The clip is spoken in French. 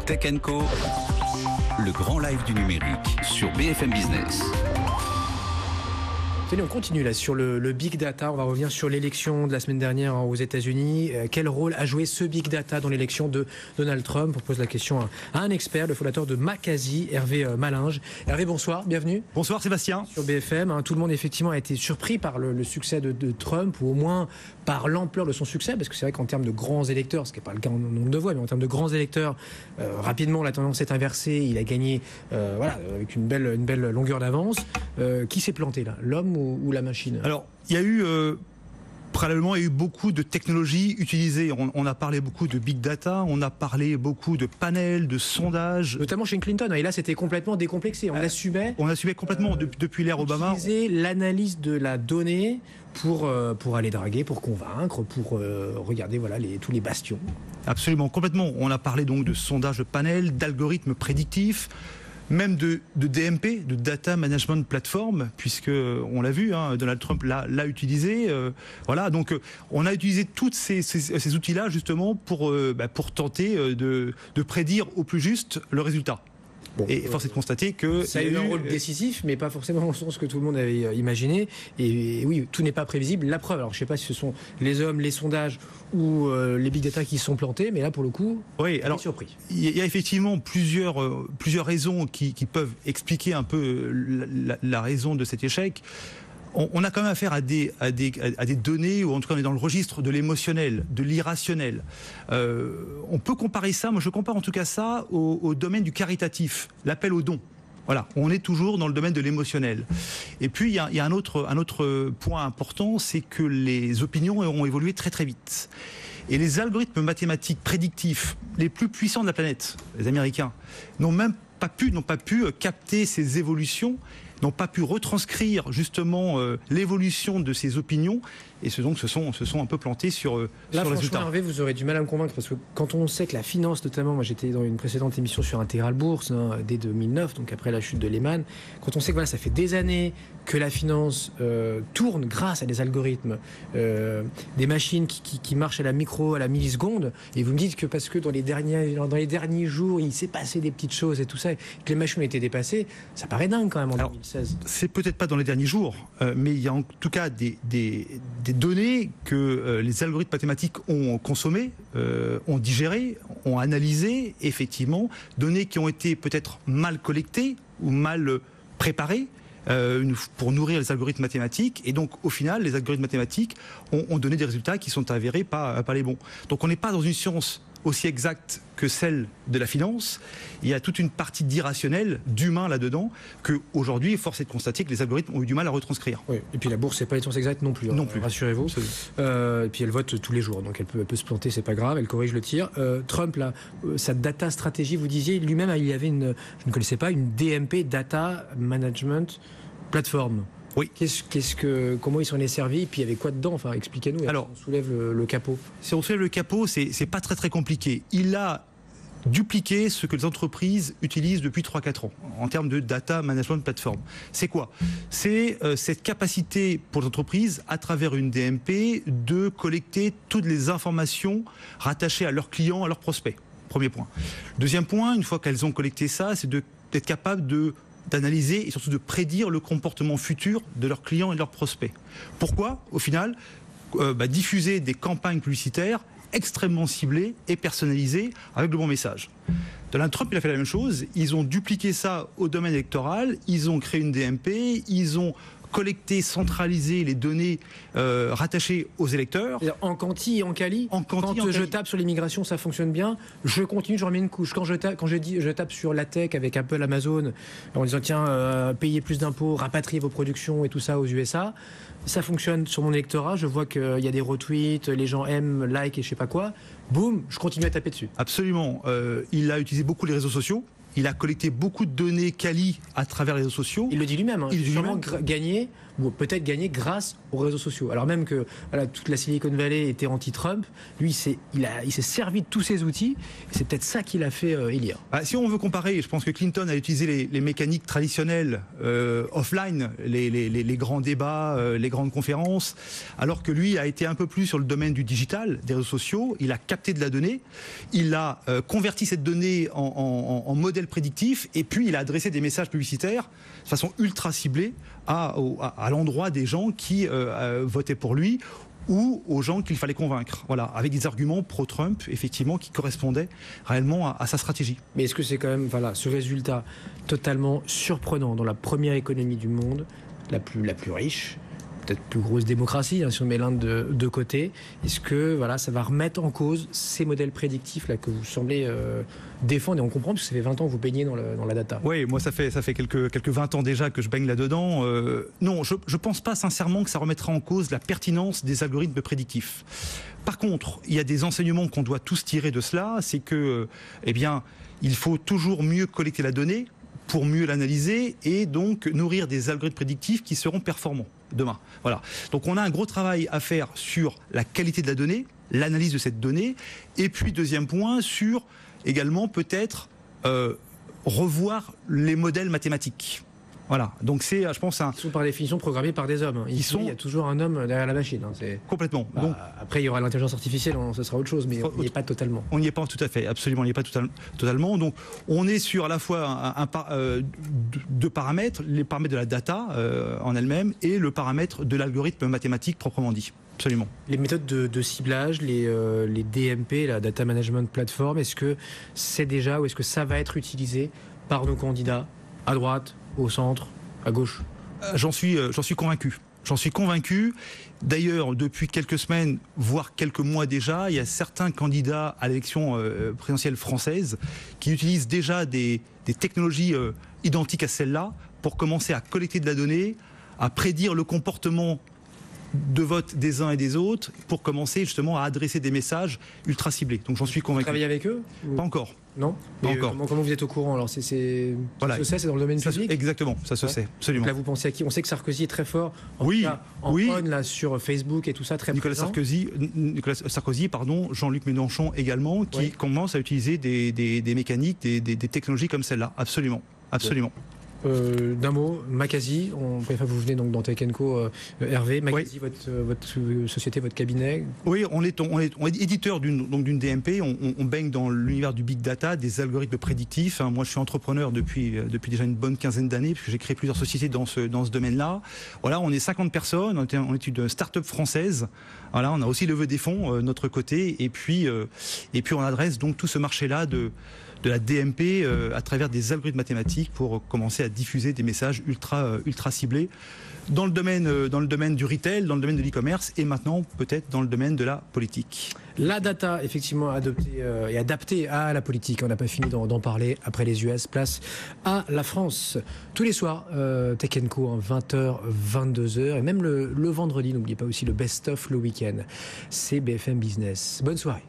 Tech Co, le grand live du numérique sur BFM Business. On continue là sur le big data. On va revenir sur l'élection de la semaine dernière aux États-Unis. Quel rôle a joué ce big data dans l'élection de Donald Trump? On pose la question à un expert, le fondateur de Makazi, Hervé Malinge. Hervé, bonsoir, bienvenue. Bonsoir Sébastien. Sur BFM, tout le monde effectivement a été surpris par le succès de Trump, ou au moins par l'ampleur de son succès, parce que c'est vrai qu'en termes de grands électeurs, ce qui n'est pas le cas en nombre de voix, mais en termes de grands électeurs, rapidement la tendance est inversée. Il a gagné avec une belle longueur d'avance. Qui s'est planté là, l'homme ou la machine? Alors, il y a eu préalablement, il y a eu beaucoup de technologies utilisées. On a parlé beaucoup de big data, on a parlé beaucoup de panels, de sondages. Notamment chez Clinton, et là c'était complètement décomplexé. On assumait complètement depuis l'ère Obama. Utiliser l'analyse de la donnée pour aller draguer, pour convaincre, pour regarder tous les bastions. Absolument, complètement. On a parlé donc de sondages de panels, d'algorithmes prédictifs, même de DMP, de Data Management Platform, puisque on l'a vu, Donald Trump l'a utilisé. Donc on a utilisé tous ces outils-là justement pour tenter de prédire au plus juste le résultat. Bon, et force est de constater que ça a eu un rôle décisif, mais pas forcément dans le sens que tout le monde avait imaginé. Et oui, tout n'est pas prévisible. La preuve, alors je ne sais pas si ce sont les hommes, les sondages ou les big data qui sont plantés, mais là pour le coup, oui, alors surpris. Il y a effectivement plusieurs raisons qui peuvent expliquer un peu la raison de cet échec. On a quand même affaire à des données, ou en tout cas on est dans le registre de l'émotionnel, de l'irrationnel. On peut comparer ça, moi je compare en tout cas ça au domaine du caritatif, l'appel aux dons. Voilà, on est toujours dans le domaine de l'émotionnel. Et puis il y a un autre point important, c'est que les opinions ont évolué très très vite. Et les algorithmes mathématiques prédictifs les plus puissants de la planète, les Américains, n'ont pas pu capter ces évolutions, n'ont pas pu retranscrire justement l'évolution de ces opinions, et se sont un peu plantés sur le résultat. Hervé, vous aurez du mal à me convaincre, parce que quand on sait que la finance, notamment, moi j'étais dans une précédente émission sur Intégral Bourse, dès 2009, donc après la chute de Lehman, quand on sait que ça fait des années que la finance tourne grâce à des algorithmes, des machines qui marchent à la micro, à la milliseconde, et vous me dites que parce que dans les derniers jours, il s'est passé des petites choses et tout ça, que les machines ont été dépassées, ça paraît dingue quand même en 2016. C'est peut-être pas dans les derniers jours, mais il y a en tout cas des données que les algorithmes mathématiques ont consommées, ont digérées, ont analysées, effectivement, données qui ont été peut-être mal collectées ou mal préparées pour nourrir les algorithmes mathématiques, et donc au final les algorithmes mathématiques ont donné des résultats qui sont avérés pas les bons. Donc on n'est pas dans une science aussi exacte que celle de la finance. Il y a toute une partie d'irrationnel, d'humain là-dedans, qu'aujourd'hui, force est de constater que les algorithmes ont eu du mal à retranscrire. Oui. Et puis la bourse, c'est pas une science exacte non plus. Non plus. Rassurez-vous. Et puis elle vote tous les jours, donc elle peut se planter, c'est pas grave, elle corrige le tir. Trump, là, sa data stratégie, vous disiez, lui-même, il y avait je ne connaissais pas, une DMP, Data Management Platform. Oui. Comment ils s'en est servis, et puis il y avait quoi dedans? Enfin, expliquez-nous. Alors, on soulève le capot. Si on soulève le capot, c'est pas très très compliqué. Il a dupliqué ce que les entreprises utilisent depuis 3-4 ans en termes de data management platform. C'est quoi? C'est cette capacité pour les entreprises, à travers une DMP, de collecter toutes les informations rattachées à leurs clients, à leurs prospects. Premier point. Deuxième point, une fois qu'elles ont collecté ça, c'est d'être capable d'analyser et surtout de prédire le comportement futur de leurs clients et de leurs prospects. Pourquoi? Au final, diffuser des campagnes publicitaires extrêmement ciblées et personnalisées avec le bon message. Donald Trump, il a fait la même chose. Ils ont dupliqué ça au domaine électoral. Ils ont créé une DMP. Ils ont collecter, centraliser les données rattachées aux électeurs. En quanti et en quali. Quand je tape sur l'immigration, ça fonctionne bien. Je continue, je remets une couche. Quand je tape sur la tech avec Apple, Amazon, en disant tiens, payez plus d'impôts, rapatriez vos productions et tout ça aux USA, ça fonctionne sur mon électorat. Je vois qu'il y a des retweets, les gens aiment, like et je sais pas quoi. Boum, je continue à taper dessus. Absolument. Il a utilisé beaucoup les réseaux sociaux. Il a collecté beaucoup de données quali à travers les réseaux sociaux. Il le dit lui-même. Il a vraiment gagné ou peut-être gagner grâce aux réseaux sociaux. Alors même que voilà, toute la Silicon Valley était anti-Trump, lui, il s'est servi de tous ces outils, et c'est peut-être ça qu'il a fait élire. Si on veut comparer, je pense que Clinton a utilisé les mécaniques traditionnelles offline, les grands débats, les grandes conférences, alors que lui a été un peu plus sur le domaine du digital, des réseaux sociaux. Il a capté de la donnée, il a converti cette donnée en modèle prédictif, et puis il a adressé des messages publicitaires de façon ultra ciblée à l'endroit des gens qui votaient pour lui, ou aux gens qu'il fallait convaincre, voilà, avec des arguments pro-Trump, effectivement, qui correspondaient réellement à sa stratégie. Mais est-ce que c'est quand même, voilà, ce résultat totalement surprenant dans la première économie du monde, la plus riche, peut-être plus grosse démocratie, si on met l'Inde de côté, est-ce que voilà, ça va remettre en cause ces modèles prédictifs là, que vous semblez défendre, et on comprend, parce que ça fait 20 ans que vous baignez dans la data. Oui, moi ça fait quelques 20 ans déjà que je baigne là-dedans. Non, je ne pense pas sincèrement que ça remettra en cause la pertinence des algorithmes prédictifs. Par contre, il y a des enseignements qu'on doit tous tirer de cela, c'est que, il faut toujours mieux collecter la donnée pour mieux l'analyser et donc nourrir des algorithmes prédictifs qui seront performants demain. Voilà. Donc on a un gros travail à faire sur la qualité de la donnée, l'analyse de cette donnée, et puis deuxième point, sur également peut-être revoir les modèles mathématiques. Voilà, donc c'est, je pense, Ils sont par définition programmés par des hommes. Il y a toujours un homme derrière la machine. Complètement. Donc, après, il y aura l'intelligence artificielle, ce sera autre chose, mais on n'y est pas totalement. On n'y est pas tout à fait, absolument, on n'y est pas totalement. Donc, on est sur à la fois deux paramètres, les paramètres de la data en elle-même et le paramètre de l'algorithme mathématique proprement dit. Absolument. Les méthodes de ciblage, les DMP, la Data Management Platform, est-ce que c'est déjà ou est-ce que ça va être utilisé par nos candidats à droite, au centre, à gauche? J'en suis convaincu. J'en suis convaincu. D'ailleurs, depuis quelques semaines, voire quelques mois déjà, il y a certains candidats à l'élection présidentielle française qui utilisent déjà des technologies identiques à celles-là pour commencer à collecter de la donnée, à prédire le comportement de vote des uns et des autres, pour commencer justement à adresser des messages ultra ciblés. Donc j'en suis convaincu. Vous travaillez avec eux? Pas encore. Non. Pas encore. Comment vous êtes au courant? Alors voilà. Ça se sait, c'est dans le domaine public. Exactement, ça se sait, absolument. Donc là, vous pensez à qui? On sait que Sarkozy est très fort. En on là sur Facebook et tout ça, très Nicolas présent. Sarkozy, Jean-Luc Mélenchon également, qui commence à utiliser des mécaniques, des technologies comme celle-là. Absolument, absolument. D'un mot, Makazi, vous venez donc dans Tech & Co, Hervé, Makazi, oui. votre société, votre cabinet. Oui, on est éditeur d'une DMP, on baigne dans l'univers du big data, des algorithmes prédictifs. Moi, je suis entrepreneur depuis déjà une bonne quinzaine d'années, puisque j'ai créé plusieurs sociétés dans ce domaine-là. Voilà, on est 50 personnes, on est une start-up française. Voilà, on a aussi levé des fonds de notre côté, et puis on adresse donc tout ce marché-là de la DMP à travers des algorithmes mathématiques pour commencer à diffuser des messages ultra ciblés dans le domaine du retail, dans le domaine de l'e-commerce et maintenant peut-être dans le domaine de la politique. La data, effectivement, adaptée à la politique. On n'a pas fini d'en parler. Après les US, place à la France. Tous les soirs, Tech & Co, 20h, 22h. Et même le vendredi, n'oubliez pas aussi le best-of le week-end. C'est BFM Business. Bonne soirée.